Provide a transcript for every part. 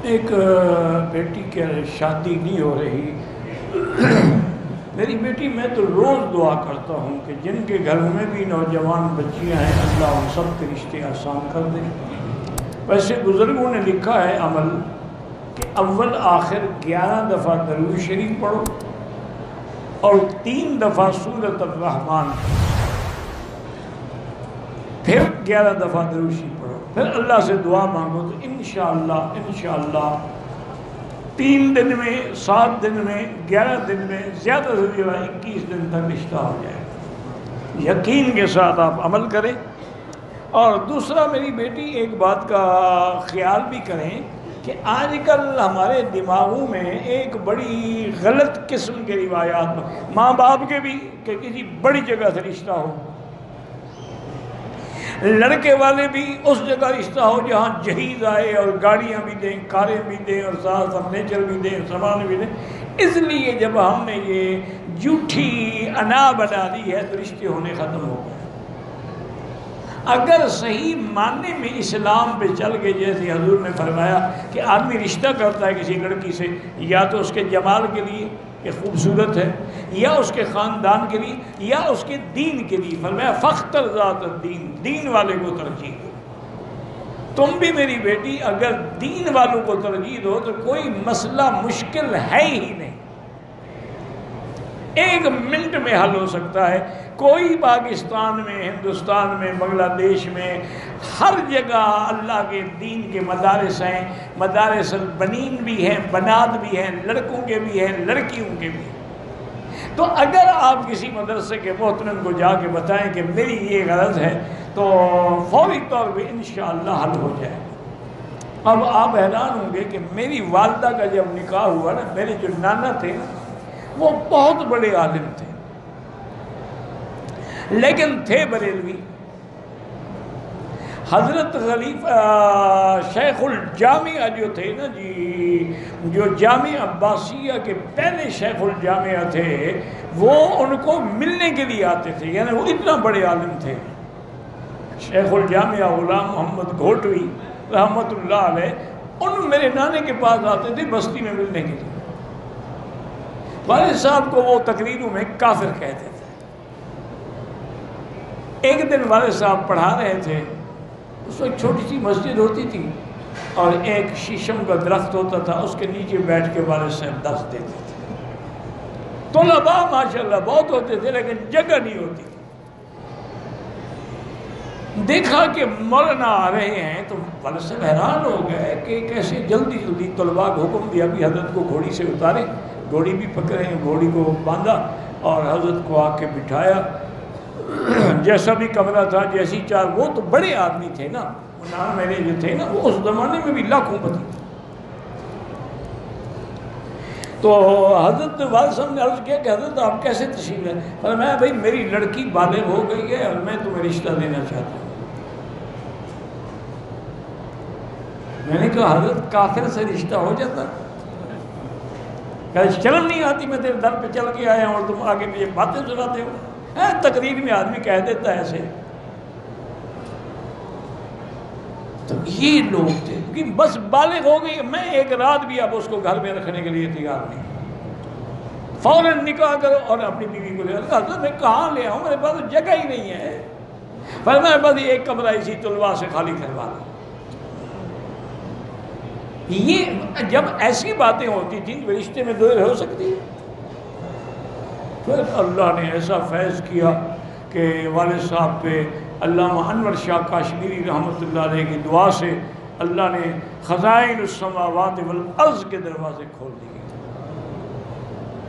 ایک بیٹی کی شادی نہیں ہو رہی. میری بیٹی میں تو روز دعا کرتا ہوں کہ جن کے گھروں میں بھی نوجوان بچیاں ہیں اللہ ان سب کے رشتے آسان کر دے. ویسے بزرگوں نے لکھا ہے عمل کہ اول آخر 11 دفعہ درود شریف پڑھو اور 3 دفعہ سورۃ الرحمن، پھر 11 دفعہ درود شریف پڑھو، پھر اللہ سے دعا مانگو تو انشاءاللہ 3 دن میں، 7 دن میں، 11 دن میں، زیادہ سے زیادہ 21 دن تک رشتہ ہو جائے گا. یقین کے ساتھ آپ عمل کریں. اور دوسرا میری بیٹی ایک بات کا خیال بھی کریں کہ آج کل ہمارے دماغوں میں ایک بڑی غلط قسم کے روایات، ماں باپ کے بھی کہ کسی بڑی جگہ سے رشتہ ہو، لڑکے والے بھی اس جگہ رشتہ ہو جہاں جہیز آئے اور گاڑیاں بھی دیں، کاریں بھی دیں اور ساتھ فرنیچر بھی دیں، سامان بھی دیں. اس لیے جب ہم نے یہ جھوٹی انا بنا دی ہے تو رشتے ہونے ختم ہو گئے. اگر صحیح معنی میں اسلام پہ چل کے جیسے حضور نے فرمایا کہ آدمی رشتہ کرتا ہے کسی لڑکی سے یا تو اس کے جمال کے لیے کہ خوبصورت ہے، یا اس کے خاندان کے لیے، یا اس کے دین کے لیے، فرمایا فاختر ذات الدین، دین والے کو ترجیح دو. تم بھی میری بیٹی اگر دین والوں کو ترجیح دو تو کوئی مسئلہ مشکل ہے ہی نہیں، 1 منٹ میں حل ہو سکتا ہے. کوئی پاکستان میں، ہندوستان میں، بنگلہ دیش میں، ہر جگہ اللہ کے دین کے مدارس ہیں. مدارس البنین بھی ہیں، بنات بھی ہیں، لڑکوں کے بھی ہیں، لڑکیوں کے بھی ہیں. تو اگر آپ کسی مدرسے کے محترم کو جا کے بتائیں کہ میری یہ غرض ہے تو فوری طور پہ انشاءاللہ حل ہو جائے. اب آپ حیران ہوں گے کہ میری والدہ کا جب نکاح ہوا نا، میرے جو نانا تھے وہ بہت بڑے عالم تھے لیکن تھے بریلوی. حضرت خلیفہ شیخ الجامعہ جو تھے نا جی، جو جامعہ عباسیہ کے پہلے شیخ الجامعہ تھے، وہ ان کو ملنے کے لیے آتے تھے، یعنی وہ اتنا بڑے عالم تھے. شیخ الجامعہ غلام محمد گھوٹوی رحمۃ اللہ علیہ، ان میرے نانے کے پاس آتے تھے بستی میں ملنے کے لیے. والد صاحب کو وہ تقریروں میں کافر کہتے تھے. ایک دن والد صاحب پڑھا رہے تھے، اس وقت چھوٹی سی مسجد ہوتی تھی اور ایک شیشم کا درخت ہوتا تھا، اس کے نیچے بیٹھ کے والد صاحب درس دیتے تھے. طلباء ماشاءاللہ بہت ہوتے تھے لیکن جگہ نہیں ہوتی تھی. دیکھا کہ مولانا آ رہے ہیں تو والد صاحب حیران ہو گئے کہ کیسے جلدی جلدی. طلباء کو حکم دیا کہ حضرت کو گھوڑی سے اتارے. گھوڑی بھی پکڑے، گھوڑی کو باندھا اور حضرت کو آ کے بٹھایا. جیسا بھی کمرہ تھا، جیسی چار، وہ تو بڑے آدمی تھے نا، وہ نام میرے جو تھے نا، وہ اس زمانے میں بھی لاکھوں پتی تھے. تو حضرت والد صاحب نے عرض کیا کہ حضرت آپ کیسے تشریف لائے؟ فرمایا بھائی میری لڑکی بالغ ہو گئی ہے اور میں تمہیں رشتہ دینا چاہتا ہوں. میں نے کہا حضرت کافر سے رشتہ ہو جاتا؟ کہ شرم نہیں آتی میں تیرے در پہ چل کے آیا ہوں اور تم آگے مجھے باتیں سناتے ہو؟ تقریر میں آدمی کہہ دیتا ہے ایسے. تو یہ لوگ تھے کہ بس بالغ ہو گئی، میں ایک رات بھی اب اس کو گھر میں رکھنے کے لیے تیار نہیں. فوراً نکاح کرو اور اپنی بیوی کو لے آؤ. حضرت میں کہاں لے آؤں، میرے پاس جگہ ہی نہیں ہے. فرمایا بس ایک کمرہ اسی طلباء سے خالی کروا دو. یہ جب ایسی باتیں ہوتی تھیں تو رشتے میں دیر ہو سکتی ہے. پھر اللہ نے ایسا فیض کیا کہ والد صاحب پہ علامہ انور شاہ کاشمیری رحمۃ اللہ علیہ کی دعا سے اللہ نے خزائن السماوات والارض کے دروازے کھول دیے.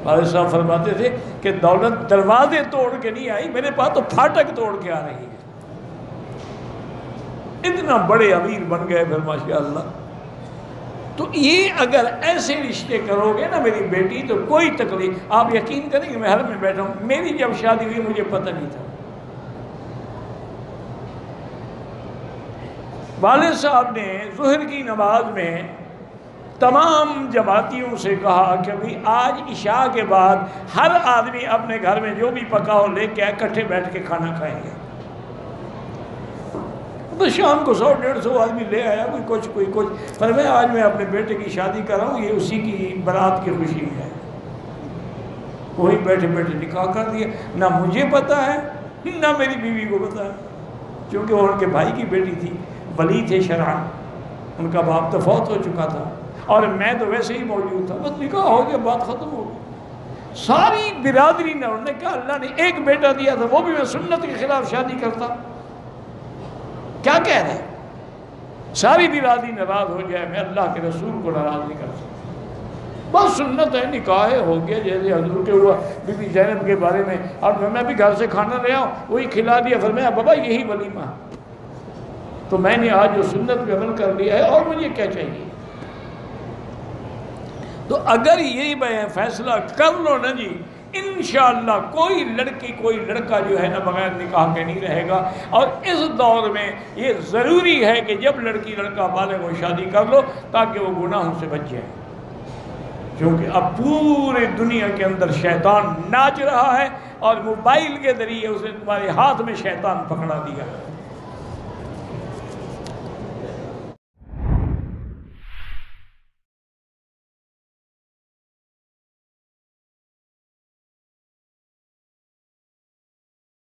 والد صاحب فرماتے تھے کہ دولت دروازے توڑ کے نہیں آئی، میرے پاس تو پھاٹک توڑ کے آ رہی ہے. اتنا بڑے امیر بن گئے پھر ماشاءاللہ. تو یہ اگر ایسے رشتے کرو گے نا میری بیٹی تو کوئی تکلیف. آپ یقین کریں کہ میں حرم میں بیٹھا ہوں، میری جب شادی ہوئی مجھے پتہ نہیں تھا. والد صاحب نے ظہر کی نماز میں تمام جماعتیوں سے کہا کہ بھئی آج عشاء کے بعد ہر آدمی اپنے گھر میں جو بھی پکا ہو لے کے اکٹھے بیٹھ کے کھانا کھائیں گے. تو شام کو 100-150 آدمی لے آیا، کوئی کچھ فرمایا آج میں اپنے بیٹے کی شادی کر رہا ہوں، یہ اسی کی برات کی خوشی ہے۔ وہی بیٹھے بیٹھے نکاح کر دیا، نہ مجھے پتا ہے نہ میری بیوی کو پتا ہے، کیونکہ وہ ان کے بھائی کی بیٹی تھی، ولی تھے شرعاً، ان کا باپ تو فوت ہو چکا تھا اور میں تو ویسے ہی موجود تھا، بس نکاح ہو گیا، بات ختم ہو گئی۔ ساری برادری نے، انہوں نے کہا اللہ نے ایک بیٹا دیا تھا، وہ بھی میں سنت کے خلاف شادی کرتا، کیا کہہ رہے ہیں؟ ساری برادری ناراض ہو جائے، میں اللہ کے رسول کو ناراض نہیں کر سکتا، بس سنت ہے، نکاح ہو گیا جیسے حضور کے ہوا بی بی زینب کے بارے میں، اور میں بھی گھر سے کھانا لے آؤں وہی کھلا دیا، فرمایا بابا یہی ولیمہ، تو میں نے آج جو سنت پہ عمل کر لیا ہے اور مجھے کیا چاہیے؟ تو اگر یہی فیصلہ کر لو نا جی، انشاءاللہ کوئی لڑکی کوئی لڑکا جو ہے نا بغیر نکاح کے نہیں رہے گا۔ اور اس دور میں یہ ضروری ہے کہ جب لڑکی لڑکا بالغ ہو شادی کر لو تاکہ وہ گناہوں سے بچ جائے، کیونکہ اب پورے دنیا کے اندر شیطان ناچ رہا ہے اور موبائل کے ذریعے اسے تمہارے ہاتھ میں شیطان پکڑا دیا۔